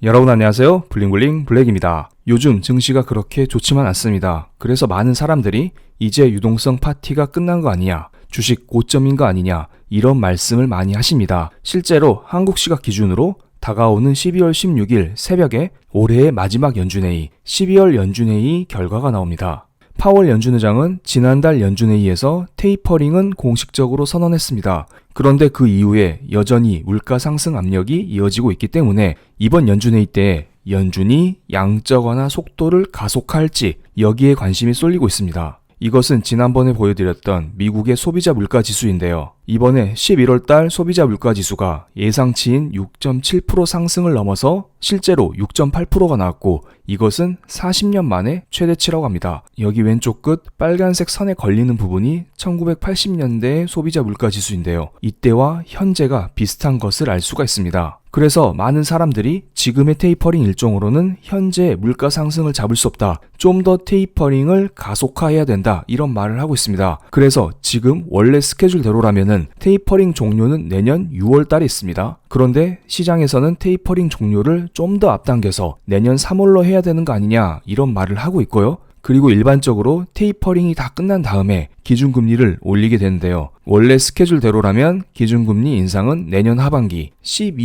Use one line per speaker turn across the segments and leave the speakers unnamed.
여러분 안녕하세요. 블링블링 블랙입니다. 요즘 증시가 그렇게 좋지만 않습니다. 그래서 많은 사람들이 이제 유동성 파티가 끝난 거 아니냐, 주식 고점인 거 아니냐 이런 말씀을 많이 하십니다. 실제로 한국 시각 기준으로 다가오는 12월 16일 새벽에 올해의 마지막 연준회의 12월 연준회의 결과가 나옵니다. 파월 연준의장은 지난달 연준회의에서 테이퍼링은 공식적으로 선언했습니다. 그런데 그 이후에 여전히 물가 상승 압력이 이어지고 있기 때문에 이번 연준회의 때 연준이 양적 완화 속도를 가속화할지 여기에 관심이 쏠리고 있습니다. 이것은 지난번에 보여드렸던 미국의 소비자 물가 지수인데요. 이번에 11월달 소비자 물가 지수가 예상치인 6.7% 상승을 넘어서 실제로 6.8%가 나왔고 이것은 40년 만에 최대치라고 합니다. 여기 왼쪽 끝 빨간색 선에 걸리는 부분이 1980년대의 소비자 물가 지수인데요. 이때와 현재가 비슷한 것을 알 수가 있습니다. 그래서 많은 사람들이 지금의 테이퍼링 일정으로는 현재 물가 상승을 잡을 수 없다. 좀 더 테이퍼링을 가속화해야 된다. 이런 말을 하고 있습니다. 그래서 지금 원래 스케줄대로라면은 테이퍼링 종료는 내년 6월 달에 있습니다. 그런데 시장에서는 테이퍼링 종료를 좀 더 앞당겨서 내년 3월로 해야 되는 거 아니냐 이런 말을 하고 있고요. 그리고 일반적으로 테이퍼링이 다 끝난 다음에 기준금리를 올리게 되는데요. 원래 스케줄대로라면 기준금리 인상은 내년 하반기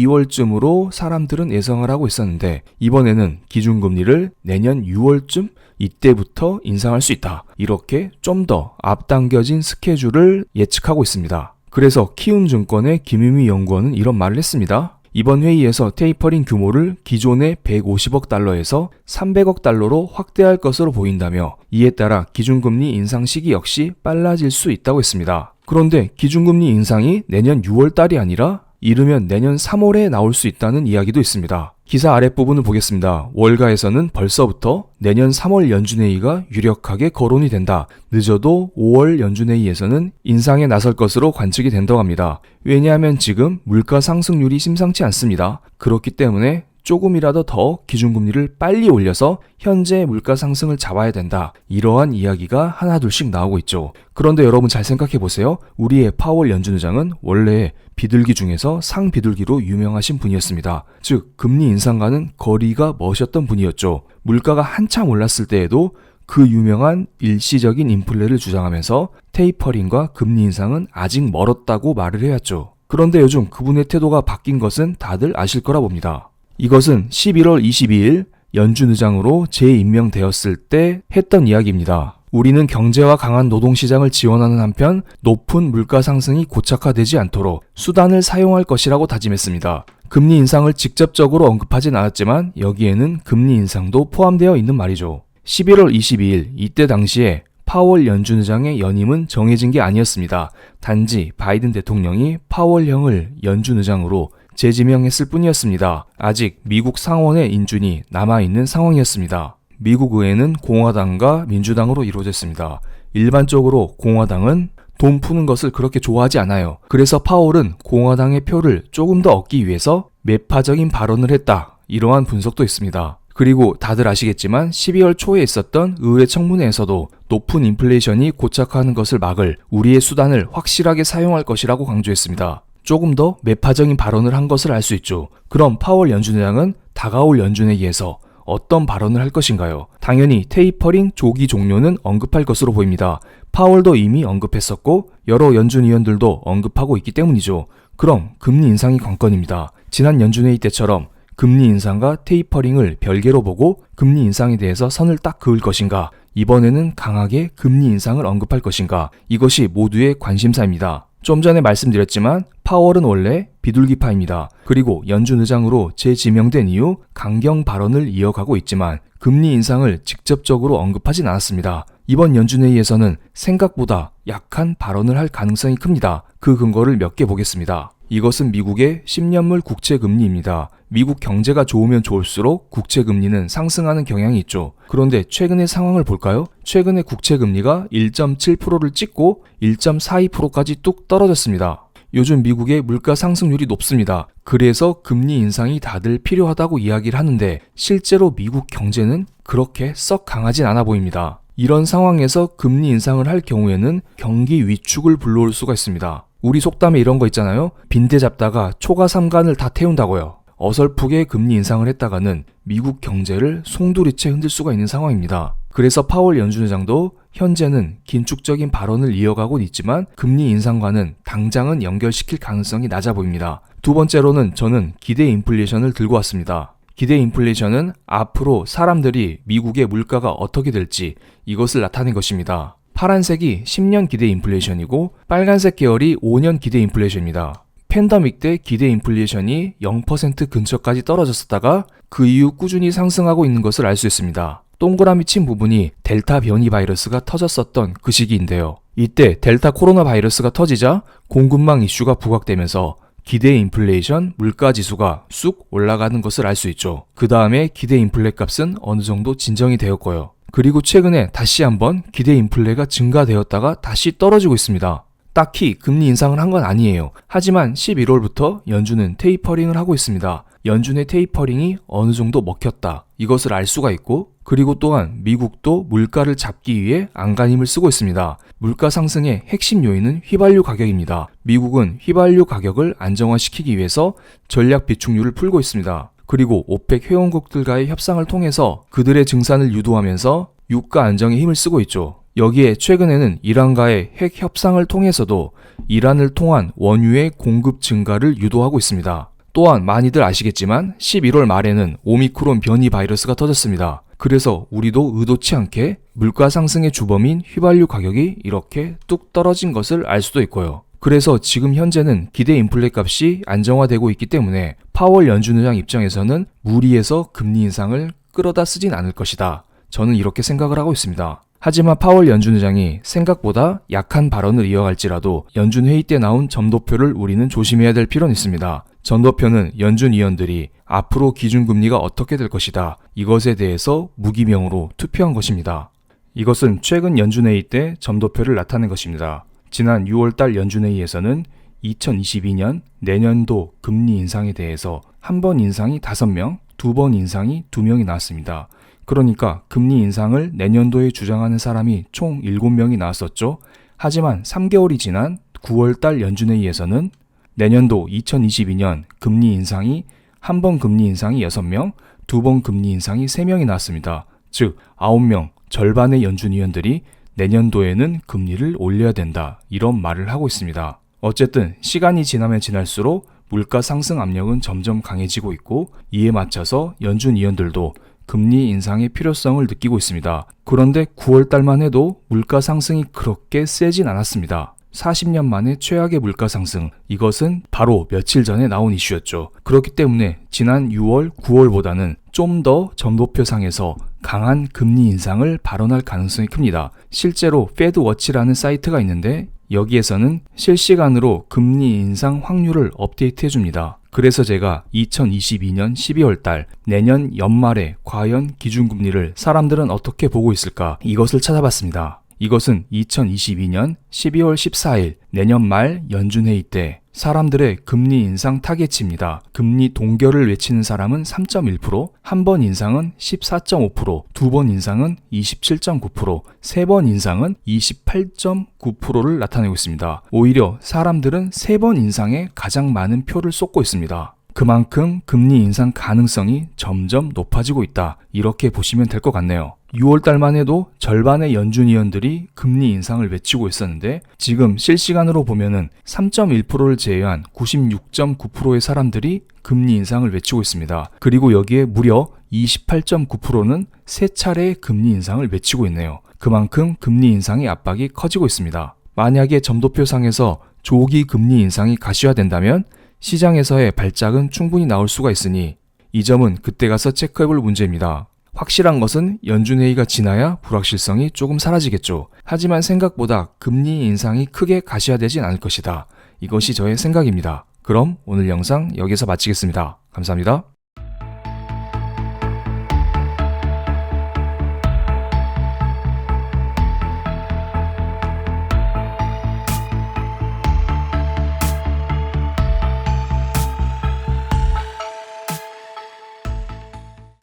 12월쯤으로 사람들은 예상을 하고 있었는데 이번에는 기준금리를 내년 6월쯤 이때부터 인상할 수 있다. 이렇게 좀 더 앞당겨진 스케줄을 예측하고 있습니다. 그래서 키움증권의 김유미 연구원은 이런 말을 했습니다. 이번 회의에서 테이퍼링 규모를 기존의 150억 달러에서 300억 달러로 확대할 것으로 보인다며 이에 따라 기준금리 인상 시기 역시 빨라질 수 있다고 했습니다. 그런데 기준금리 인상이 내년 6월 달이 아니라 이르면 내년 3월에 나올 수 있다는 이야기도 있습니다. 기사 아랫부분을 보겠습니다. 월가에서는 벌써부터 내년 3월 연준회의가 유력하게 거론이 된다. 늦어도 5월 연준회의에서는 인상에 나설 것으로 관측이 된다고 합니다. 왜냐하면 지금 물가 상승률이 심상치 않습니다. 그렇기 때문에 조금이라도 더 기준금리를 빨리 올려서 현재 물가 상승을 잡아야 된다. 이러한 이야기가 하나둘씩 나오고 있죠. 그런데 여러분 잘 생각해 보세요. 우리의 파월 연준의장은 원래 비둘기 중에서 상비둘기로 유명하신 분이었습니다. 즉 금리 인상과는 거리가 머셨던 분이었죠. 물가가 한참 올랐을 때에도 그 유명한 일시적인 인플레를 주장하면서 테이퍼링과 금리 인상은 아직 멀었다고 말을 해왔죠. 그런데 요즘 그분의 태도가 바뀐 것은 다들 아실 거라 봅니다. 이것은 11월 22일 연준 의장으로 재임명되었을 때 했던 이야기입니다. 우리는 경제와 강한 노동시장을 지원하는 한편 높은 물가 상승이 고착화되지 않도록 수단을 사용할 것이라고 다짐했습니다. 금리 인상을 직접적으로 언급하진 않았지만 여기에는 금리 인상도 포함되어 있는 말이죠. 11월 22일 이때 당시에 파월 연준 의장의 연임은 정해진 게 아니었습니다. 단지 바이든 대통령이 파월 형을 연준 의장으로 재지명했을 뿐이었습니다. 아직 미국 상원의 인준이 남아있는 상황이었습니다. 미국 의회는 공화당과 민주당으로 이루어졌습니다. 일반적으로 공화당은 돈 푸는 것을 그렇게 좋아하지 않아요. 그래서 파월은 공화당의 표를 조금 더 얻기 위해서 매파적인 발언을 했다. 이러한 분석도 있습니다. 그리고 다들 아시겠지만 12월 초에 있었던 의회 청문회에서도 높은 인플레이션이 고착화하는 것을 막을 우리의 수단을 확실하게 사용할 것이라고 강조했습니다. 조금 더 매파적인 발언을 한 것을 알 수 있죠. 그럼 파월 연준의장은 다가올 연준회의에서 어떤 발언을 할 것인가요? 당연히 테이퍼링 조기 종료는 언급할 것으로 보입니다. 파월도 이미 언급했었고 여러 연준위원들도 언급하고 있기 때문이죠. 그럼 금리 인상이 관건입니다. 지난 연준회의 때처럼 금리 인상과 테이퍼링을 별개로 보고 금리 인상에 대해서 선을 딱 그을 것인가? 이번에는 강하게 금리 인상을 언급할 것인가? 이것이 모두의 관심사입니다. 좀 전에 말씀드렸지만 파월은 원래 비둘기파입니다. 그리고 연준 의장으로 재지명된 이후 강경 발언을 이어가고 있지만 금리 인상을 직접적으로 언급하진 않았습니다. 이번 연준회의에서는 생각보다 약한 발언을 할 가능성이 큽니다. 그 근거를 몇 개 보겠습니다. 이것은 미국의 10년물 국채금리입니다. 미국 경제가 좋으면 좋을수록 국채금리는 상승하는 경향이 있죠. 그런데 최근의 상황을 볼까요? 최근에 국채금리가 1.7%를 찍고 1.42%까지 뚝 떨어졌습니다. 요즘 미국의 물가 상승률이 높습니다. 그래서 금리 인상이 다들 필요하다고 이야기를 하는데 실제로 미국 경제는 그렇게 썩 강하진 않아 보입니다. 이런 상황에서 금리 인상을 할 경우에는 경기 위축을 불러올 수가 있습니다. 우리 속담에 이런 거 있잖아요. 빈대 잡다가 초가 삼간을 다 태운다고요. 어설프게 금리 인상을 했다가는 미국 경제를 송두리째 흔들 수가 있는 상황입니다. 그래서 파월 연준의장도 현재는 긴축적인 발언을 이어가고 있지만 금리 인상과는 당장은 연결시킬 가능성이 낮아 보입니다. 두 번째로는 저는 기대 인플레이션을 들고 왔습니다. 기대 인플레이션은 앞으로 사람들이 미국의 물가가 어떻게 될지 이것을 나타낸 것입니다. 파란색이 10년 기대 인플레이션이고 빨간색 계열이 5년 기대 인플레이션입니다. 팬데믹 때 기대 인플레이션이 0% 근처까지 떨어졌었다가 그 이후 꾸준히 상승하고 있는 것을 알 수 있습니다. 동그라미 친 부분이 델타 변이 바이러스가 터졌었던 그 시기인데요. 이때 델타 코로나 바이러스가 터지자 공급망 이슈가 부각되면서 기대 인플레이션 물가 지수가 쑥 올라가는 것을 알 수 있죠. 그 다음에 기대 인플레 값은 어느 정도 진정이 되었고요. 그리고 최근에 다시 한번 기대 인플레가 증가되었다가 다시 떨어지고 있습니다. 딱히 금리 인상을 한 건 아니에요. 하지만 11월부터 연준은 테이퍼링을 하고 있습니다. 연준의 테이퍼링이 어느 정도 먹혔다. 이것을 알 수가 있고, 그리고 또한 미국도 물가를 잡기 위해 안간힘을 쓰고 있습니다. 물가 상승의 핵심 요인은 휘발유 가격입니다. 미국은 휘발유 가격을 안정화시키기 위해서 전략 비축률을 풀고 있습니다. 그리고 오펙 회원국들과의 협상을 통해서 그들의 증산을 유도하면서 유가 안정에 힘을 쓰고 있죠. 여기에 최근에는 이란과의 핵 협상을 통해서도 이란을 통한 원유의 공급 증가를 유도하고 있습니다. 또한 많이들 아시겠지만 11월 말에는 오미크론 변이 바이러스가 터졌습니다. 그래서 우리도 의도치 않게 물가 상승의 주범인 휘발유 가격이 이렇게 뚝 떨어진 것을 알 수도 있고요. 그래서 지금 현재는 기대 인플레 값이 안정화되고 있기 때문에 파월 연준의장 입장에서는 무리해서 금리 인상을 끌어다 쓰진 않을 것이다. 저는 이렇게 생각을 하고 있습니다. 하지만 파월 연준의장이 생각보다 약한 발언을 이어갈지라도 연준회의 때 나온 점도표를 우리는 조심해야 될 필요는 있습니다. 점도표는 연준 위원들이 앞으로 기준금리가 어떻게 될 것이다. 이것에 대해서 무기명으로 투표한 것입니다. 이것은 최근 연준회의 때 점도표를 나타낸 것입니다. 지난 6월달 연준회의에서는 2022년 내년도 금리 인상에 대해서 한 번 인상이 5명, 두 번 인상이 2명이 나왔습니다. 그러니까 금리 인상을 내년도에 주장하는 사람이 총 7명이 나왔었죠. 하지만 3개월이 지난 9월달 연준회의에서는 내년도 2022년 금리 인상이 한 번 금리 인상이 6명, 두 번 금리 인상이 3명이 나왔습니다. 즉 9명, 절반의 연준위원들이 내년도에는 금리를 올려야 된다. 이런 말을 하고 있습니다. 어쨌든 시간이 지나면 지날수록 물가 상승 압력은 점점 강해지고 있고 이에 맞춰서 연준위원들도 금리 인상의 필요성을 느끼고 있습니다. 그런데 9월달만 해도 물가 상승이 그렇게 세진 않았습니다. 40년 만에 최악의 물가 상승, 이것은 바로 며칠 전에 나온 이슈였죠. 그렇기 때문에 지난 6월, 9월보다는 좀 더 점도표상에서 강한 금리 인상을 발언할 가능성이 큽니다. 실제로 패드워치라는 사이트가 있는데 여기에서는 실시간으로 금리 인상 확률을 업데이트 해줍니다. 그래서 제가 2022년 12월 달 내년 연말에 과연 기준금리를 사람들은 어떻게 보고 있을까 이것을 찾아봤습니다. 이것은 2022년 12월 14일 내년 말 연준회의 때 사람들의 금리 인상 타겟치입니다. 금리 동결을 외치는 사람은 3.1%, 한 번 인상은 14.5%, 두 번 인상은 27.9%, 세 번 인상은 28.9%를 나타내고 있습니다. 오히려 사람들은 세 번 인상에 가장 많은 표를 쏟고 있습니다. 그만큼 금리 인상 가능성이 점점 높아지고 있다. 이렇게 보시면 될 것 같네요. 6월달만 해도 절반의 연준위원들이 금리 인상을 외치고 있었는데 지금 실시간으로 보면은 3.1%를 제외한 96.9%의 사람들이 금리 인상을 외치고 있습니다. 그리고 여기에 무려 28.9%는 세 차례의 금리 인상을 외치고 있네요. 그만큼 금리 인상의 압박이 커지고 있습니다. 만약에 점도표상에서 조기 금리 인상이 가시화된다면 시장에서의 발작은 충분히 나올 수가 있으니 이 점은 그때 가서 체크해볼 문제입니다. 확실한 것은 연준회의가 지나야 불확실성이 조금 사라지겠죠. 하지만 생각보다 금리 인상이 크게 가시화되진 않을 것이다. 이것이 저의 생각입니다. 그럼 오늘 영상 여기서 마치겠습니다. 감사합니다.